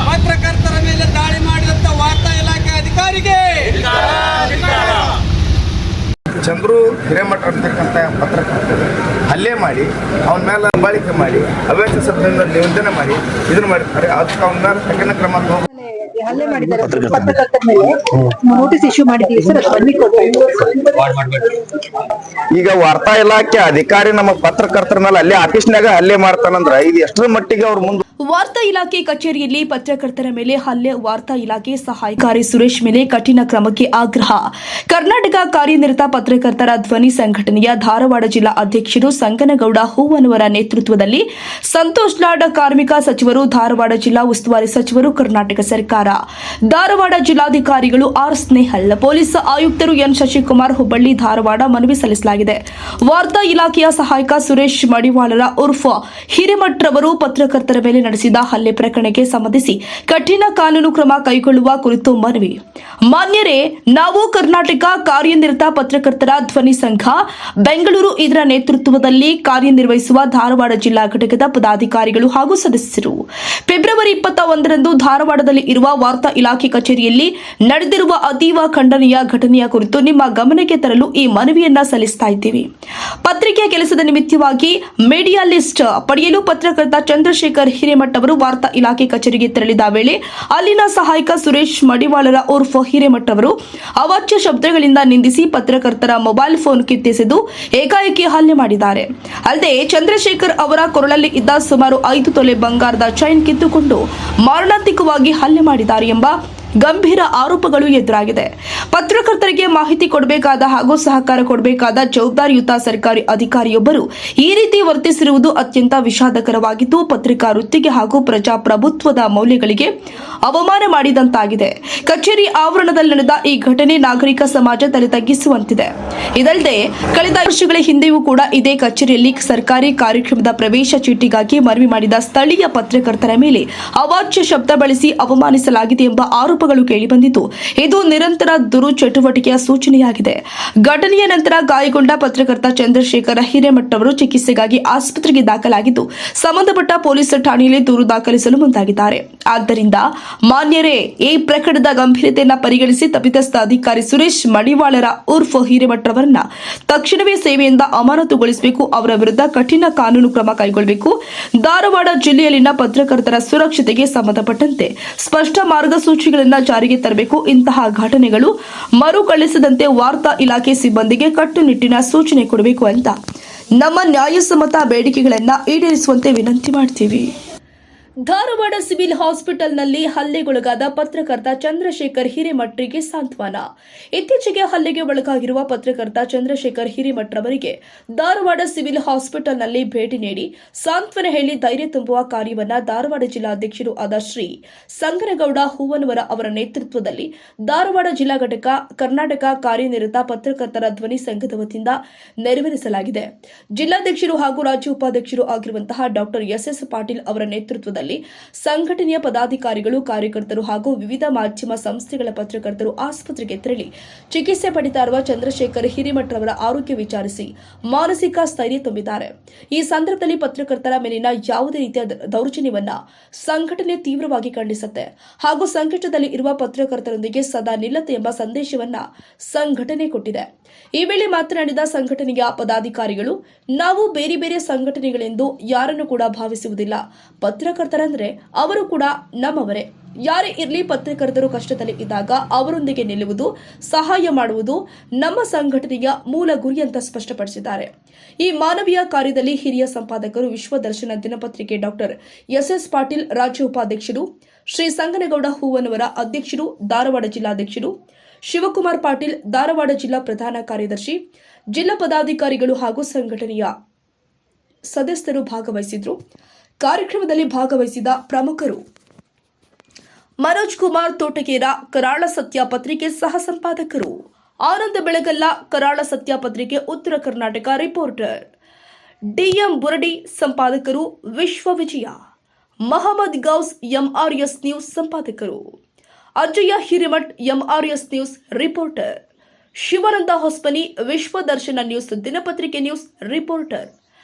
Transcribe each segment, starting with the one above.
ಪತ್ರಕರ್ತರ ಮೇಲೆ ದಾಳಿ ಮಾಡಿದಂತ ವಾರ್ತಾ ಇಲಾಖೆ ಅಧಿಕಾರಿಗೆ ಚಂದ್ರು ಹಿರೇಮಠ ಅಂತಕ್ಕಂಥ ಪತ್ರಕರ್ತರ ಹಲ್ಲೆ ಮಾಡಿ ಅವನ ಮೇಲೆ ದಬ್ಬಾಳಿಕೆ ಮಾಡಿ ಅವ್ಯಾಸ ಶಬ್ದದಿಂದ ನಿವಂದನೆ ಮಾಡಿ ಇದನ್ನು ಮಾಡಿರ್ತಾರೆ. ಅದಕ್ಕೆ ಅವನ ಮೇಲೆ ಕಠಿಣ ಕ್ರಮ ಹಲ್ಲೆ ಮಾಡಿದ್ದಾರೆ. ಪತ್ರಕರ್ತರ ಮೇಲೆ ನೋಟಿಸ್ ಇಶ್ಯೂ ಮಾಡಿದ್ದೀವಿ ಸರ್. ಈಗ ವಾರ್ತಾ ಇಲಾಖೆ ಅಧಿಕಾರಿ ನಮ್ಮ ಪತ್ರಕರ್ತರ ಮೇಲೆ ಅಲ್ಲೇ ಆಫೀಸ್ನಾಗ ಹಲ್ಲೆ ಮಾಡ್ತಾನಂದ್ರ ಇದು ಎಷ್ಟರ ಮಟ್ಟಿಗೆ ಅವ್ರ ಮುಂದೆ ವಾರ್ತಾ ಇಲಾಖೆ ಕಚೇರಿಯಲ್ಲಿ ಪತ್ರಕರ್ತರ ಮೇಲೆ ಹಲ್ಲೆ. ವಾರ್ತಾ ಇಲಾಖೆ ಸಹಾಯಕಾರಿ ಸುರೇಶ್ ಮೇಲೆ ಕಠಿಣ ಕ್ರಮಕ್ಕೆ ಆಗ್ರಹ. ಕರ್ನಾಟಕ ಕಾರ್ಯನಿರತ ಪತ್ರಕರ್ತರ ಧ್ವನಿ ಸಂಘಟನೆಯ ಧಾರವಾಡ ಜಿಲ್ಲಾ ಅಧ್ಯಕ್ಷರು ಸಂಗನಗೌಡ ಹೂವನವರ ನೇತೃತ್ವದಲ್ಲಿ ಸಂತೋಷ್ ಲಾಡ್ ಕಾರ್ಮಿಕ ಸಚಿವರು, ಧಾರವಾಡ ಜಿಲ್ಲಾ ಉಸ್ತುವಾರಿ ಸಚಿವರು, ಕರ್ನಾಟಕ ಸರ್ಕಾರ, ಧಾರವಾಡ ಜಿಲ್ಲಾಧಿಕಾರಿಗಳು ಆರ್ ಸ್ನೇಹಲ್, ಪೊಲೀಸ್ ಆಯುಕ್ತರು ಎನ್ ಶಶಿಕುಮಾರ್, ಹುಬ್ಬಳ್ಳಿ, ಧಾರವಾಡ ಮನವಿ ಸಲ್ಲಿಸಲಾಗಿದೆ. ವಾರ್ತಾ ಇಲಾಖೆಯ ಸಹಾಯಕ ಸುರೇಶ್ ಮಡಿವಾಳರ ಉರ್ಫ್ ಹಿರೇಮಠ್ ರವರು ಪತ್ರಕರ್ತರ ಮೇಲೆ ನಡೆಸಿದ ಹಲ್ಲೆ ಪ್ರಕರಣಕ್ಕೆ ಸಂಬಂಧಿಸಿ ಕಠಿಣ ಕಾನೂನು ಕ್ರಮ ಕೈಗೊಳ್ಳುವ ಕುರಿತು ಮನವಿ. ಮಾನ್ಯರೇ, ನಾವು ಕರ್ನಾಟಕ ಕಾರ್ಯನಿರತ ಪತ್ರಕರ್ತರ ಧ್ವನಿ ಸಂಘ ಬೆಂಗಳೂರು ಇದರ ನೇತೃತ್ವದಲ್ಲಿ ಕಾರ್ಯನಿರ್ವಹಿಸುವ ಧಾರವಾಡ ಜಿಲ್ಲಾ ಘಟಕದ ಪದಾಧಿಕಾರಿಗಳು ಹಾಗೂ ಸದಸ್ಯರು ಫೆಬ್ರವರಿ 21ರಂದು ಧಾರವಾಡದಲ್ಲಿ ಇರುವ ವಾರ್ತಾ ಇಲಾಖೆ ಕಚೇರಿಯಲ್ಲಿ ನಡೆದಿರುವ ಅತೀವ ಖಂಡನೀಯ ಘಟನೆಯ ಕುರಿತು ನಿಮ್ಮ ಗಮನಕ್ಕೆ ತರಲು ಈ ಮನವಿಯನ್ನ ಸಲ್ಲಿಸ್ತಾ ಇದ್ದೀವಿ. ಪತ್ರಿಕೆಯ ಕೆಲಸದ ನಿಮಿತ್ತವಾಗಿ ಮೀಡಿಯಾ ಲಿಸ್ಟ್ ಪಡೆಯಲು ಪತ್ರಕರ್ತ ಚಂದ್ರಶೇಖರ್ ಹಿರೇಮಠ್ ಅವರು ವಾರ್ತಾ ಇಲಾಖೆ ಕಚೇರಿಗೆ ತೆರಳಿದ ವೇಳೆ ಅಲ್ಲಿನ ಸಹಾಯಕ ಸುರೇಶ್ ಮಡಿವಾಳರ ಉರ್ಫ್ ಹಿರೇಮಠ್ ಅವರು ಅವಾಚ್ಯ ಶಬ್ದಗಳಿಂದ ನಿಂದಿಸಿ ಪತ್ರಕರ್ತರ ಮೊಬೈಲ್ ಫೋನ್ ಕಿತ್ತೆಸೆದು ಏಕಾಏಕಿ ಹಲ್ಲೆ ಮಾಡಿದ್ದಾರೆ. ಅಲ್ಲದೆ ಚಂದ್ರಶೇಖರ್ ಅವರ ಕೊರಳಲ್ಲಿ ಇದ್ದ ಸುಮಾರು 5 ತೊಲೆ ಬಂಗಾರದ ಚೈನ್ ಕಿತ್ತುಕೊಂಡು ಮಾರಣಾಂತಿಕವಾಗಿ ಹಲ್ಲೆ ಮಾಡಿದ್ದಾರೆ ಎಂಬ ಗಂಭೀರ ಆರೋಪಗಳು ಎದುರಾಗಿದೆ. ಪತ್ರಕರ್ತರಿಗೆ ಮಾಹಿತಿ ಕೊಡಬೇಕಾದ ಹಾಗೂ ಸಹಕಾರ ಕೊಡಬೇಕಾದ ಜವಾಬ್ದಾರಿಯುತ ಸರ್ಕಾರಿ ಅಧಿಕಾರಿಯೊಬ್ಬರು ಈ ರೀತಿ ವರ್ತಿಸಿರುವುದು ಅತ್ಯಂತ ವಿಷಾದಕರವಾಗಿದ್ದು ಪತ್ರಿಕಾ ವೃತ್ತಿಗೆ ಹಾಗೂ ಪ್ರಜಾಪ್ರಭುತ್ವದ ಮೌಲ್ಯಗಳಿಗೆ ಅವಮಾನ ಮಾಡಿದಂತಾಗಿದೆ. ಕಚೇರಿ ಆವರಣದಲ್ಲಿ ನಡೆದ ಈ ಘಟನೆ ನಾಗರಿಕ ಸಮಾಜ ತಲೆ ತಗ್ಗಿಸುವಂತಿದೆ. ಇದಲ್ಲದೆ ಕಳೆದ ವರ್ಷಗಳ ಹಿಂದೆಯೂ ಕೂಡ ಇದೇ ಕಚೇರಿಯಲ್ಲಿ ಸರ್ಕಾರಿ ಕಾರ್ಯಕ್ರಮದ ಪ್ರವೇಶ ಚೀಟಿಗಾಗಿ ಮನವಿ ಮಾಡಿದ ಸ್ಥಳೀಯ ಪತ್ರಕರ್ತರ ಮೇಲೆ ಅವಾಚ್ಯ ಶಬ್ದ ಬಳಸಿ ಅವಮಾನಿಸಲಾಗಿದೆ ಎಂಬ ಆರೋಪಗಳು ಕೇಳಿಬಂದಿದ್ದು ಇದು ನಿರಂತರ ದುರುಚಟುವಟಿಕೆಯ ಸೂಚನೆಯಾಗಿದೆ. ಘಟನೆಯ ನಂತರ ಗಾಯಗೊಂಡ ಪತ್ರಕರ್ತ ಚಂದ್ರಶೇಖರ ಹಿರೇಮಠ್ ಅವರು ಚಿಕಿತ್ಸೆಗಾಗಿ ಆಸ್ಪತ್ರೆಗೆ ದಾಖಲಾಗಿದ್ದು ಸಂಬಂಧಪಟ್ಟ ಪೊಲೀಸ್ ಠಾಣೆಯಲ್ಲಿ ದೂರು ದಾಖಲಿಸಲು ಮುಂದಾಗಿದ್ದಾರೆ. ಆದ್ದರಿಂದ ಮಾನ್ಯರೇ, ಈ ಪ್ರಕರಣದ ಗಂಭೀರತೆಯನ್ನು ಪರಿಗಣಿಸಿ ತಪ್ಪಿತಸ್ಥ ಅಧಿಕಾರಿ ಸುರೇಶ್ ಮಡಿವಾಳರ ಉರ್ಫ್ ಹಿರೇಮಠ್ ಅವರನ್ನ ತಕ್ಷಣವೇ ಸೇವೆಯಿಂದ ಅಮಾನತುಗೊಳಿಸಬೇಕು. ಅವರ ವಿರುದ್ಧ ಕಠಿಣ ಕಾನೂನು ಕ್ರಮ ಕೈಗೊಳ್ಳಬೇಕು. ಧಾರವಾಡ ಜಿಲ್ಲೆಯಲ್ಲಿನ ಪತ್ರಕರ್ತರ ಸುರಕ್ಷತೆಗೆ ಸಂಬಂಧಪಟ್ಟಂತೆ ಸ್ಪಷ್ಟ ಮಾರ್ಗಸೂಚಿಗಳನ್ನು ಜಾರಿಗೆ ತರಬೇಕು. ಇಂತಹ ಘಟನೆಗಳು ಮರುಕಳಿಸದಂತೆ ವಾರ್ತಾ ಇಲಾಖೆ ಸಿಬ್ಬಂದಿಗೆ ಕಟ್ಟುನಿಟ್ಟಿನ ಸೂಚನೆ ಕೊಡಬೇಕು ಅಂತ ನಮ್ಮ ನ್ಯಾಯಸಮ್ಮತ ಬೇಡಿಕೆಗಳನ್ನು ಈಡೇರಿಸುವಂತೆ ವಿನಂತಿ ಮಾಡ್ತೀವಿ. ಧಾರವಾಡ ಸಿವಿಲ್ ಹಾಸ್ಪಿಟಲ್ನಲ್ಲಿ ಹಲ್ಲೆಗೊಳಗಾದ ಪತ್ರಕರ್ತ ಚಂದ್ರಶೇಖರ್ ಹಿರೇಮಠ್ರಿಗೆ ಸಾಂತ್ವನ. ಇತ್ತೀಚೆಗೆ ಹಲ್ಲೆಗೆ ಒಳಗಾಗಿರುವ ಪತ್ರಕರ್ತ ಚಂದ್ರಶೇಖರ್ ಹಿರೇಮಠ್ ಅವರಿಗೆ ಧಾರವಾಡ ಸಿವಿಲ್ ಹಾಸ್ಪಿಟಲ್ನಲ್ಲಿ ಭೇಟಿ ನೀಡಿ ಸಾಂತ್ವನ ಹೇಳಿ ಧೈರ್ಯ ತುಂಬುವ ಕಾರ್ಯವನ್ನು ಧಾರವಾಡ ಜಿಲ್ಲಾಧ್ಯಕ್ಷರು ಆದ ಶ್ರೀ ಸಂಗನಗೌಡ ಹೂವನವರ ಅವರ ನೇತೃತ್ವದಲ್ಲಿ ಧಾರವಾಡ ಜಿಲ್ಲಾ ಘಟಕ ಕರ್ನಾಟಕ ಕಾರ್ಯನಿರತ ಪತ್ರಕರ್ತರ ಧ್ವನಿ ಸಂಘದ ವತಿಯಿಂದ ನೆರವೇರಿಸಲಾಗಿದೆ. ಜಿಲ್ಲಾಧ್ಯಕ್ಷರು ಹಾಗೂ ರಾಜ್ಯ ಉಪಾಧ್ಯಕ್ಷರು ಆಗಿರುವಂತಹ ಡಾಕ್ಟರ್ ಎಸ್ ಪಾಟೀಲ್ ಅವರ ನೇತೃತ್ವದಲ್ಲಿ ಸಂಘಟನೆಯ ಪದಾಧಿಕಾರಿಗಳು, ಕಾರ್ಯಕರ್ತರು ಹಾಗೂ ವಿವಿಧ ಮಾಧ್ಯಮ ಸಂಸ್ಥೆಗಳ ಪತ್ರಕರ್ತರು ಆಸ್ಪತ್ರೆಗೆ ತೆರಳಿ ಚಿಕಿತ್ಸೆ ಪಡೆಯುತ್ತಾ ಇರುವ ಚಂದ್ರಶೇಖರ್ ಹಿರೇಮಠ್ ಅವರ ಆರೋಗ್ಯ ವಿಚಾರಿಸಿ ಮಾನಸಿಕ ಸ್ಥೈರ್ಯ ತುಂಬಿದ್ದಾರೆ. ಈ ಸಂದರ್ಭದಲ್ಲಿ ಪತ್ರಕರ್ತರ ಮೇಲಿನ ಯಾವುದೇ ರೀತಿಯ ದೌರ್ಜನ್ಯವನ್ನ ಸಂಘಟನೆ ತೀವ್ರವಾಗಿ ಖಂಡಿಸುತ್ತೆ ಹಾಗೂ ಸಂಕಷ್ಟದಲ್ಲಿ ಇರುವ ಪತ್ರಕರ್ತರೊಂದಿಗೆ ಸದಾ ನಿಲ್ಲತೆ ಎಂಬ ಸಂದೇಶವನ್ನ ಸಂಘಟನೆ ಕೊಟ್ಟಿದೆ. ಈ ವೇಳೆ ಮಾತನಾಡಿದ ಸಂಘಟನೆಯ ಪದಾಧಿಕಾರಿಗಳು, ನಾವು ಬೇರೆ ಬೇರೆ ಸಂಘಟನೆಗಳೆಂದು ಯಾರನ್ನು ಕೂಡ ಭಾವಿಸುವುದಿಲ್ಲ. ಪತ್ರಕರ್ತರಂದ್ರೆ ಅವರು ಕೂಡ ನಮ್ಮವರೇ. ಯಾರೇ ಇರಲಿ, ಪತ್ರಕರ್ತರು ಕಷ್ಟದಲ್ಲಿ ಇದ್ದಾಗ ಅವರೊಂದಿಗೆ ನಿಲ್ಲುವುದು, ಸಹಾಯ ಮಾಡುವುದು ನಮ್ಮ ಸಂಘಟನೆಯ ಮೂಲ ಗುರಿ ಅಂತ ಸ್ಪಷ್ಟಪಡಿಸಿದ್ದಾರೆ. ಈ ಮಾನವೀಯ ಕಾರ್ಯದಲ್ಲಿ ಹಿರಿಯ ಸಂಪಾದಕರು, ವಿಶ್ವದರ್ಶನ ದಿನಪತ್ರಿಕೆ ಡಾಕ್ಟರ್ ಎಸ್ ಪಾಟೀಲ್ ರಾಜ್ಯ ಉಪಾಧ್ಯಕ್ಷರು, ಶ್ರೀ ಸಂಗನಗೌಡ ಹೂವನವರ ಅಧ್ಯಕ್ಷರು, ಧಾರವಾಡ ಜಿಲ್ಲಾಧ್ಯಕ್ಷರು, ಶಿವಕುಮಾರ್ ಪಾಟೀಲ್ ಧಾರವಾಡ ಜಿಲ್ಲಾ ಪ್ರಧಾನ ಕಾರ್ಯದರ್ಶಿ, ಜಿಲ್ಲಾ ಪದಾಧಿಕಾರಿಗಳು ಹಾಗೂ ಸಂಘಟನೆಯ ಸದಸ್ಯರು ಭಾಗವಹಿಸಿದ್ರು. ಕಾರ್ಯಕ್ರಮದಲ್ಲಿ ಭಾಗವಹಿಸಿದ ಪ್ರಮುಖರು ಮನೋಜ್ ಕುಮಾರ್ ತೋಟಗೇರ, ಕರಾಳ ಸತ್ಯ ಪತ್ರಿಕೆ ಸಹ ಸಂಪಾದಕರು, ಆನಂದ ಬೆಳಗಲ್ಲ, ಕರಾಳ ಸತ್ಯ ಪತ್ರಿಕೆ ಉತ್ತರ ಕರ್ನಾಟಕ ರಿಪೋರ್ಟರ್, ಡಿಎಂ ಬುರಡಿ ಸಂಪಾದಕರು, ವಿಶ್ವ ವಿಜಯ, ಮಹಮ್ಮದ್ ಗೌಸ್ ಎಂಆರ್ಎಸ್ ನ್ಯೂಸ್ ಸಂಪಾದಕರು, Ajaya Hiremath MRS news reporter, Shivananda Hospani Vishwadarshana news ದಿನಪತ್ರಿಕೆ news reporter,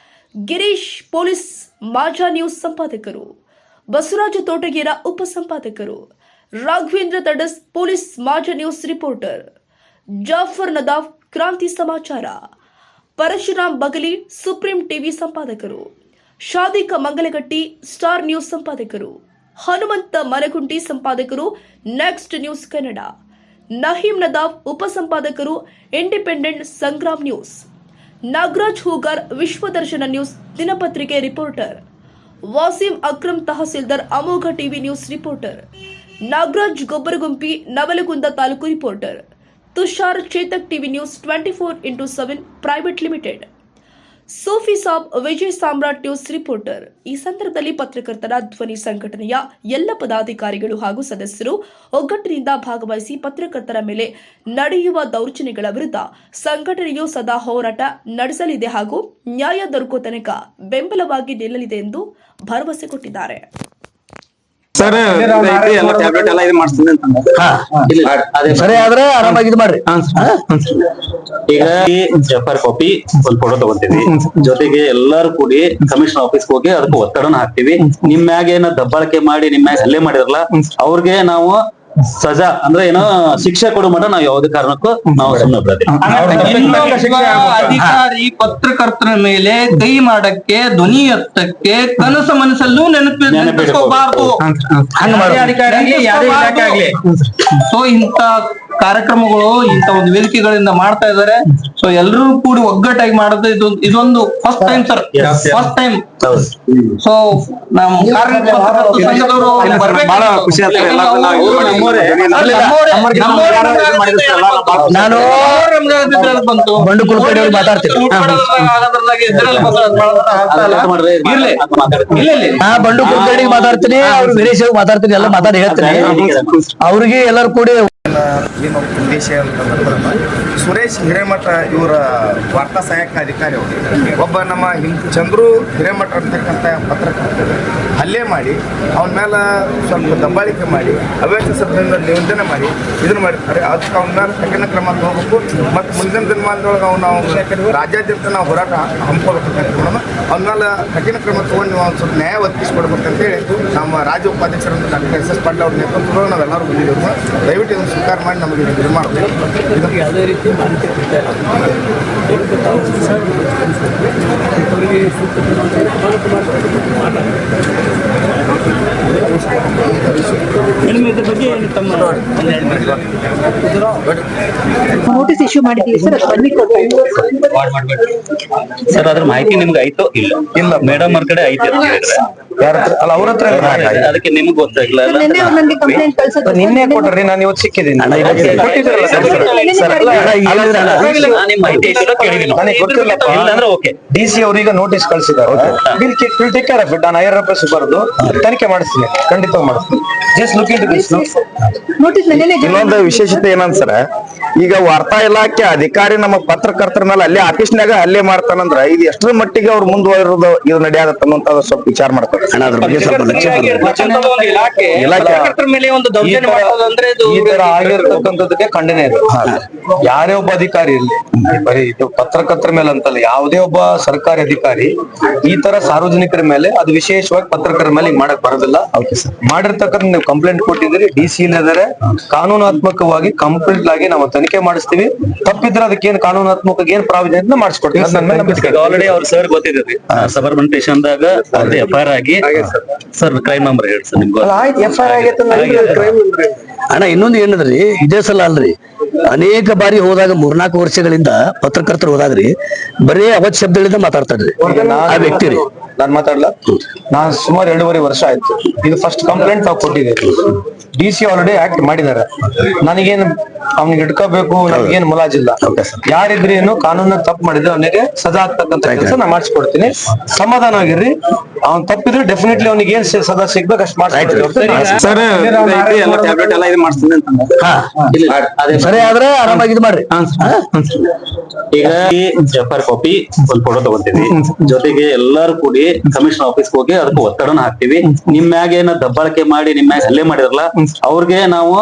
Girish police Maja news ಸಂಪಾದಕರು, ಬಸವರಾಜ ತೋಟಗೇರ ಉಪಸಂಪಾದಕರು, Raghavendra Tadas police Maja news reporter, Jafar Nadaf Kranti Samachar, Parashuram Bagali supreme TV ಸಂಪಾದಕರು, ಶಾದಿಕ ಮಂಗಲಗಟ್ಟಿ ಸ್ಟಾರ್ ನ್ಯೂಸ್ ಸಂಪಾದಕರು, ಹನುಮಂತ ಮರಗುಂಟಿ ಸಂಪಾದಕರು ನೆಕ್ಸ್ಟ್ ನ್ಯೂಸ್ ಕನ್ನಡ, ನಹೀಂ ನದಾಫ್ ಉಪಸಂಪಾದಕರು independent Sangram news, Nagaraj Hoogar Vishwadarshana news ದಿನಪತ್ರಿಕೆ reporter, Wasim Akram Tahsildar Amogha TV news reporter, Nagaraj Gobbaragumpi Navalagunda taluk reporter, Tushar Chetak TV news 24x7 private limited, Sufi Sab Vijay Samrat news reporter. ಈ ಸಂದರ್ಭದಲ್ಲಿ ಪತ್ರಕರ್ತರ ಧ್ವನಿ ಸಂಘಟನೆಯ ಎಲ್ಲ ಪದಾಧಿಕಾರಿಗಳು ಹಾಗೂ ಸದಸ್ಯರು ಒಗ್ಗಟ್ಟಿನಿಂದ ಭಾಗವಹಿಸಿ ಪತ್ರಕರ್ತರ ಮೇಲೆ ನಡೆಯುವ ದೌರ್ಜನ್ಯಗಳ ವಿರುದ್ಧ ಸಂಘಟನೆಯು ಸದಾ ಹೋರಾಟ ನಡೆಸಲಿದೆ ಹಾಗೂ ನ್ಯಾಯ ದೊರಕುವ ತನಕ ಬೆಂಬಲವಾಗಿ ನಿಲ್ಲಲಿದೆ ಎಂದು ಭರವಸೆ ಕೊಟ್ಟಿದ್ದಾರೆ. ಸರ್ ಎಲ್ಲ ಟ್ಯಾಬ್ಲೆಟ್ ಎಲ್ಲ ಇದು ಮಾಡಿಸ್ತೀನಿ ಅಂತ ಸರಿ ಆದ್ರೆ ಆರಾಮಾಗಿ ಇದು ಮಾಡ್ರಿ. ಈಗ ಜಫರ್ ಕಾಪಿ ಸ್ವಲ್ಪ ಫೋಟೋ ತಗೊಂತೀವಿ, ಜೊತೆಗೆ ಎಲ್ಲಾರು ಕೂಡಿ ಕಮಿಷನರ್ ಆಫೀಸ್ ಹೋಗಿ ಅದಕ್ಕೆ ಒತ್ತಡನ ಹಾಕ್ತಿವಿ. ನಿಮ್ ಮ್ಯಾಗ ಏನ ದಬ್ಬಾಳಿಕೆ ಮಾಡಿ ನಿಮ್ ಮ್ಯಾಗ ಹಲ್ಲೆ ಮಾಡಿರಲ್ಲ ಅವ್ರಿಗೆ ನಾವು ಸಜಾ ಅಂದ್ರೆ ಏನೋ ಶಿಕ್ಷೆ ಕೊಡೋ ಮಟ್ಟ ನಾವು ಯಾವುದೇ ಕಾರಣಕ್ಕೂ ನಾವು ಸುಮ್ಮನೆ ಬಿಡೋದಿಲ್ಲ. ಅಧಿಕಾರಿ ಪತ್ರಕರ್ತರ ಮೇಲೆ ಕೈ ಮಾಡಕ್ಕೆ, ಧ್ವನಿ ಎತ್ತಕ್ಕೆ ಕನಸು ಮನಸ್ಸಲ್ಲೂ ನೆನಪಿಸ್ಕೋಬಾರ್ದು. ಸೊ ಇಂತ ಕಾರ್ಯಕ್ರಮಗಳು ಇಂತ ಒಂದು ವೇದಿಕೆಗಳಿಂದ ಮಾಡ್ತಾ ಇದಾರೆ. ಸೊ ಎಲ್ಲರೂ ಕೂಡಿ ಒಗ್ಗಟ್ಟಾಗಿ ಮಾಡೋದು ಇದೊಂದು first time sir, first time. So ನಮ್ಮ ಸಂಘದವರು ಬಹಳ ಖುಷಿ ಆಗ್ತದೆ. ನಾನು ಬಂದು ಬಂಡುಕುಲಕರ್ಣಿ ಅವ್ರಿಗೆ ಮಾತಾಡ್ತೀನಿ. ನಾ ಬಂಡುಕುಲಕರ್ಣಿಗೆ ಮಾತಾಡ್ತೀನಿ, ಅವ್ರು ವೀರೇಶ್ ಅವ್ರಿಗೆ ಮಾತಾಡ್ತೀನಿ, ಎಲ್ಲ ಮಾತಾಡಿ ಹೇಳ್ತೀನಿ. ಅವ್ರಿಗೆ ಎಲ್ಲರೂ ಕೂಡಿ ಏನು ಉದ್ದೇಶ ಅಂತಂದ್ರೆ ಸುರೇಶ್ ಹಿರೇಮಠ ಇವರ ವಾರ್ತಾ ಸಹಾಯಕ ಅಧಿಕಾರಿ ಅವರು ಒಬ್ಬ ನಮ್ಮ ಚಂದ್ರು ಹಿರೇಮಠ ಅಂತಕ್ಕಂಥ ಪತ್ರಕರ್ತ ಹಲ್ಲೆ ಮಾಡಿ ಅವನ ಮೇಲೆ ಸ್ವಲ್ಪ ದಬ್ಬಾಳಿಕೆ ಮಾಡಿ ಅವ್ಯಾಸ ಶಬ್ದದಿಂದ ನಿವಂದನೆ ಮಾಡಿ ಇದನ್ನು ಮಾಡಿರ್ತಾರೆ. ಅದಕ್ಕೆ ಅವನ ಮೇಲೆ ಕಠಿಣ ಕ್ರಮ ತಗೋಬೇಕು ಮತ್ತು ಮುಂದಿನ ದಿನಮಾನದೊಳಗೆ ನಾವು ರಾಜ್ಯಾದ್ಯಂತ ನಾವು ಹೋರಾಟ ಹಮ್ಮಿಕೊಳ್ಬೇಕಂತ ಅವನ ಮೇಲೆ ಕಠಿಣ ಕ್ರಮ ತೊಗೊಂಡು ನೀವು ಒಂದು ಸ್ವಲ್ಪ ನ್ಯಾಯ ಒದಗಿಸ್ಕೊಡ್ಬೇಕಂತೇಳಿ ನಮ್ಮ ರಾಜ್ಯ ಉಪಾಧ್ಯಕ್ಷರಂತ ಡಾಕ್ಟರ್ ಎಸ್ ಪಾಟೀಲ್ ಅವ್ರ ನೇತೃತ್ವದಲ್ಲಿ ನಾವೆಲ್ಲರೂ ಬಂದಿದ್ದೇವೆ. ದಯವಿಟ್ಟು ಇದನ್ನು ಸ್ವೀಕಾರ ಮಾಡಿ ನಮಗೆ ಇದು ಮಾಡಬೇಕು. ಇದಕ್ಕೆ ಯಾವುದೇ ರೀತಿ ಮಾಹಿತಿ ಕೊಡ್ತಾ ನೋಟಿಸ್ ಇಶ್ಯೂ ಮಾಡಿದ್ದೀವಿ ಸರ್, ಸರ್ ಅದ್ರ ಮಾಹಿತಿ ನಿಮ್ಗೆ ಆಯ್ತು ಇಲ್ಲ? ಇಲ್ಲ ಮೇಡಮ್ ಅವ್ರ ಕಡೆ ಐತೆ ಅಂತ ಹೇಳಿದ್ರೆ ಅಲ್ಲ ಅವ್ರ ಹತ್ರ ಅದಕ್ಕೆ ನಿಮ್ಗೆ ಗೊತ್ತಾಗಿಲ್ಲ. ನಿನ್ನೆ ಅವ್ರು ನನಗೆ ಕಂಪ್ಲೇಂಟ್ ಕಳ್ಸೋದು ನಿನ್ನೆ ಕೊಟ್ರಿ, ನಾನು ಇವತ್ತು ಸಿಕ್ಕಿದ್ದೀನಿ. ನಿಮ್ ಮಾಹಿತಿ ಐತಿಲ್ಲ ಕೇಳಿದೀನಿ. ಇಲ್ಲ ಅಂದ್ರೆ ಓಕೆ. DC ಅವ್ರೀಗ ನೋಟಿಸ್ ಕಳ್ಸಿದ್ದಾರೆ. Take care of it. ನಾನು ಐಆರ್ ಎಫ್ ಬರೆದು ತನಿಖೆ ಮಾಡಿಸ್ತೀನಿ, ಖಂಡಿತವಾಗಿ ಮಾಡಿಸ್ತೀನಿ. Just look it this. Notice ಇನ್ನೊಂದು ವಿಶೇಷತೆ ಏನಂತ ಸರ್, ಈಗ ವಾರ್ತಾ ಇಲಾಖೆ ಅಧಿಕಾರಿ ನಮ್ಮ ಪತ್ರಕರ್ತರ ಮೇಲೆ ಅಲ್ಲೇ ಆಫೀಸ್ನಾಗ ಹಲ್ಲೆ ಮಾಡ್ತಾನಂದ್ರ ಇದು ಎಷ್ಟರ ಮಟ್ಟಿಗೆ ಅವ್ರು ಮುಂದುವರಿರೋದು ಇದು ನಡೆಯಾಗತ್ತ ಅನ್ನೋಂತ ಸ್ವಲ್ಪ ವಿಚಾರ ಮಾಡ್ತಾರೆ. ಅದ್ರ ಬಗ್ಗೆ ಸ್ವಲ್ಪ ಈ ತರ ಆಗಿರ್ತಕ್ಕಂಥದಕ್ಕೆ ಖಂಡನೆ ಇದೆ. ಯಾರೇ ಒಬ್ಬ ಅಧಿಕಾರಿ ಇರ್ಲಿ, ಬರೀ ಇದು ಪತ್ರಕರ್ತರ ಮೇಲೆ ಅಂತಲ್ಲ, ಯಾವುದೇ ಒಬ್ಬ ಸರ್ಕಾರಿ ಅಧಿಕಾರಿ ಈ ತರ ಸಾರ್ವಜನಿಕರ ಮೇಲೆ, ಅದು ವಿಶೇಷವಾಗಿ ಪತ್ರಕರ್ತರ ಮೇಲೆ ಹಿಂಗ್ ಮಾಡಕ್ ಬರೋದಿಲ್ಲ. ಮಾಡಿರ್ತಕ್ಕಂಥ ನೀವು ಕಂಪ್ಲೇಂಟ್ ಕೊಟ್ಟಿದ್ದೀರಿ, DC ಇದ್ದಾರೆ, ಕಾನೂನಾತ್ಮಕವಾಗಿ ಕಂಪ್ಲೀಟ್ ಆಗಿ ನಾವು ತನಿಖೆ ಮಾಡಿಸ್ತೀವಿ. ತಪ್ಪಿದ್ರೆ ಅದಕ್ಕೆ ಏನ್ ಕಾನೂನಾತ್ಮಕ ಏನ್ ಪ್ರಾವಿಜನ್ ಮಾಡಿಸ್ಕೊಡ್ತೀವಿ. ಆಲ್ರೆಡಿ ಅವ್ರ ಸರ್ ಗೊತ್ತಿದ್ರಿ ಸಬರ್ಬನ್ ಸ್ಟೇಷನ್ ದಾಗ FIR ಆಗಿ ಸರ್ ಕ್ರೈಮ್ ನಂಬರ್ ಹೇಳಿ ಸರ್ ನಿಮ್ಗೆ. ಅಣ್ಣ ಇನ್ನೊಂದು ಏನದ್ರಿ, ಇದೇ ಸಲ ಅಲ್ರಿ, ಅನೇಕ ಬಾರಿ ಹೋದಾಗ 3-4 ವರ್ಷಗಳಿಂದ ಪತ್ರಕರ್ತರು ಹೋದಾಗ್ರಿ ಬರೀ ಅವತ್ ಶಬ್ದಗಳಿಂದ ಮಾತಾಡ್ತಾರ್ರಿ ಆ ವ್ಯಕ್ತಿ ರೀ. ನಾನ್ ಮಾತಾಡ್ಲಾ, ನಾನ್ ಸುಮಾರು 2.5 ವರ್ಷ ಆಯ್ತು ಇದು ಫಸ್ಟ್ ಕಂಪ್ಲೇಂಟ್ ನಾವು ಕೊಟ್ಟಿದ್ದೀವಿ. DC ಆಲ್ರೆಡಿ ಆಕ್ಟ್ ಮಾಡಿದ್ದಾರೆ. ನನಗೇನು ಅವ್ನಿಗೆ ಇಟ್ಕೋಬೇಕು, ನಮ್ಗೇನು ಮುಲಾಜಿಲ್ಲ. ಯಾರಿದ್ರೇನು ಕಾನೂನಾಗ ತಪ್ಪು ಮಾಡಿದ್ರೆ ಅವನಿಗೆ ಸದಾ ಆಗ್ತಕ್ಕಂಥ ಕೆಲಸ ನಾ ಮಾಡಿಸ್ಕೊಡ್ತೀನಿ. ಸಮಾಧಾನವಾಗಿರ್ರಿ. ಅವ್ನ್ ತಪ್ಪಿದ್ರೆ ಡೆಫಿನೆಟ್ಲಿ ಅವ್ನಿಗೆ ಏನ್ ಸದಾ ಸಿಗ್ಬೇಕು ಅಷ್ಟು ಮಾಡಿಸ್ಕೊಡ್ತೀನಿ. ಸರ್ ಎಲ್ಲ ಟ್ಯಾಬ್ಲೆಟ್ ಎಲ್ಲ ಇದು ಮಾಡಿಸ್ತೀನಿ ಅಂತ ಸರಿ ಆದ್ರೆ ಆರಾಮಾಗಿ ಇದು ಮಾಡ್ರಿ. ಈಗ ಜಫರ್ ಕಾಪಿ ಸ್ವಲ್ಪ ಫೋಟೋ ತಗೊಂತೀವಿ, ಜೊತೆಗೆ ಎಲ್ಲಾರು ಕೂಡಿ ಕಮಿಷನರ್ ಆಫೀಸ್ ಹೋಗಿ ಅದಕ್ಕೆ ಒತ್ತಡನ ಹಾಕ್ತಿವಿ. ನಿಮ್ ಮ್ಯಾಗ ಏನ ದಬ್ಬಾಳಿಕೆ ಮಾಡಿ ನಿಮ್ ಮ್ಯಾಗ ಹಲ್ಲೆ ಮಾಡಿರಲ್ಲ ಅವ್ರಿಗೆ ನಾವು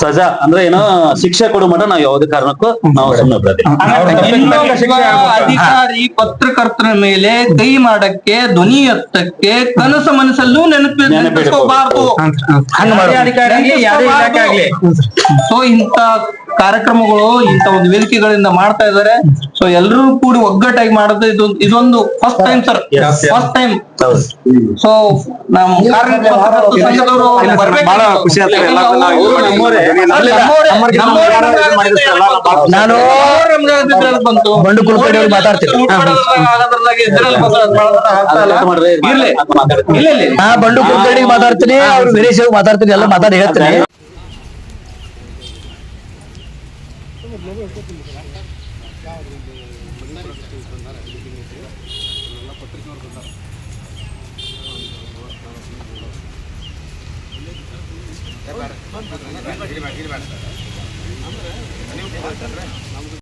ಸಜಾ ಅಂದ್ರೆ ಏನೋ ಶಿಕ್ಷೆ ಕೊಡೋ ಮಟ ನಾವು ಯಾವುದೇ ಕಾರಣಕ್ಕೂ ನಾವು ಸುಮ್ಮನೆ ಬಿಡೋದಿಲ್ಲ. ಇನ್ನೊಬ್ಬ ಅಧಿಕಾರಿ ಪತ್ರಕರ್ತರ ಮೇಲೆ ಕೈ ಮಾಡಕ್ಕೆ, ಧ್ವನಿ ಎತ್ತಕ್ಕೆ ಕನಸು ಮನಸ್ಸಲ್ಲೂ ನೆನಪಿಟ್ಕೋಬಾರ್ದು. ಸೊ ಇಂತ ಕಾರ್ಯಕ್ರಮಗಳು, ಇಂತ ಒಂದು ವೇದಿಕೆಗಳಿಂದ ಮಾಡ್ತಾ ಇದಾರೆ. ಸೊ ಎಲ್ಲರೂ ಕೂಡಿ ಒಗ್ಗಟ್ಟಾಗಿ ಮಾಡೋದು ಇದೊಂದು first time sir, first time. So ನಮ್ಮ ಕಾರ್ಮಿಕ ಪತ್ರಕರ್ತರ ಸಂಘದವರು ಬಹಳ ಖುಷಿ ಆಗ್ತದೆ. ನಾನು ಬಂತು ಬಂಡು ಕುಲಕರ್ಣಿ ಅವ್ರು ಮಾತಾಡ್ತೀನಿ. ನಾ ಬಂಡು ಕುಲಕರ್ಣಿಗೆ ಮಾತಾಡ್ತೀನಿ, ಅವ್ರು ವೀರೇಶ್ ಅವ್ರಿಗೆ ಮಾತಾಡ್ತೀನಿ, ಎಲ್ಲ ಮಾತಾಡಿ ಹೇಳ್ತೀನಿ.